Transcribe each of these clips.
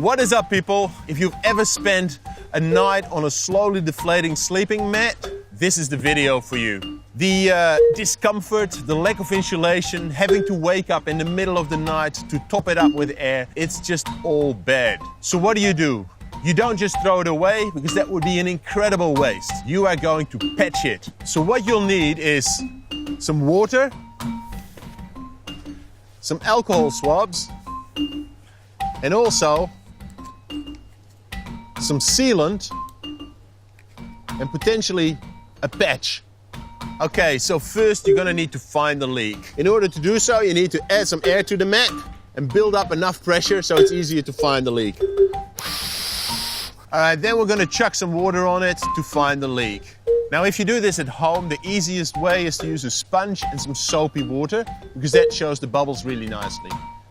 What is up, people? If you've ever spent a night on a slowly deflating sleeping mat, this is the video for you. The discomfort, the lack of insulation, having to wake up in the middle of the night to top it up with air, it's just all bad. So what do? You don't just throw it away, because that would be an incredible waste. You are going to patch it. So what you'll need is some water, some alcohol swabs, and also some sealant and potentially a patch. Okay, so first you're gonna need to find the leak. In order to do so, you need to add some air to the mat and build up enough pressure so it's easier to find the leak. All right, then we're gonna chuck some water on it to find the leak. Now, if you do this at home, the easiest way is to use a sponge and some soapy water, because that shows the bubbles really nicely.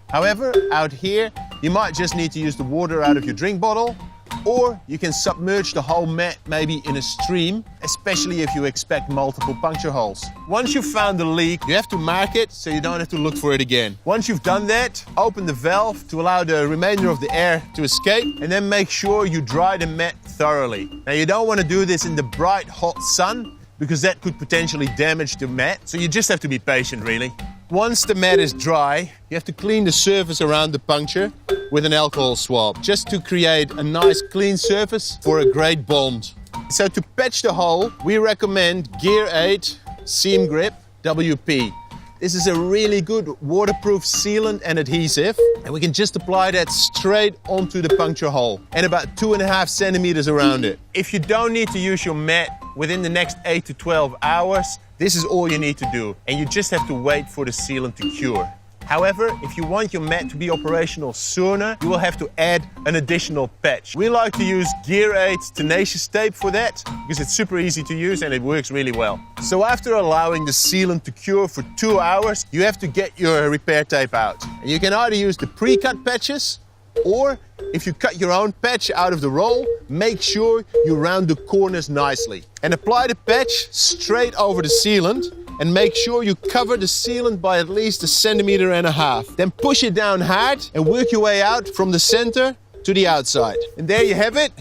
However, out here, you might just need to use the water out of your drink bottle, or you can submerge the whole mat maybe in a stream, especially if you expect multiple puncture holes. Once you've found the leak, you have to mark it so you don't have to look for it again. Once you've done that, open the valve to allow the remainder of the air to escape, and then make sure you dry the mat thoroughly. Now, you don't want to do this in the bright, hot sun, because that could potentially damage the mat, so you just have to be patient, really. Once the mat is dry, you have to clean the surface around the puncture with an alcohol swab, just to create a nice clean surface for a great bond. So to patch the hole, we recommend Gear 8 Seam Grip WP. This is a really good waterproof sealant and adhesive, and we can just apply that straight onto the puncture hole and about 2.5 centimeters around it. If you don't need to use your mat within the next 8 to 12 hours, this is all you need to do, and you just have to wait for the sealant to cure. However, if you want your mat to be operational sooner, you will have to add an additional patch. We like to use Gear 8 tenacious tape for that, because it's super easy to use and it works really well. So after allowing the sealant to cure for 2 hours, you have to get your repair tape out. And you can either use the pre-cut patches, or if you cut your own patch out of the roll, make sure you round the corners nicely. And apply the patch straight over the sealant, and make sure you cover the sealant by at least 1.5 centimeters. Then push it down hard and work your way out from the center to the outside. And there you have it.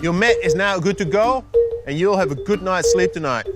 Your mat is now good to go, and you'll have a good night's sleep tonight.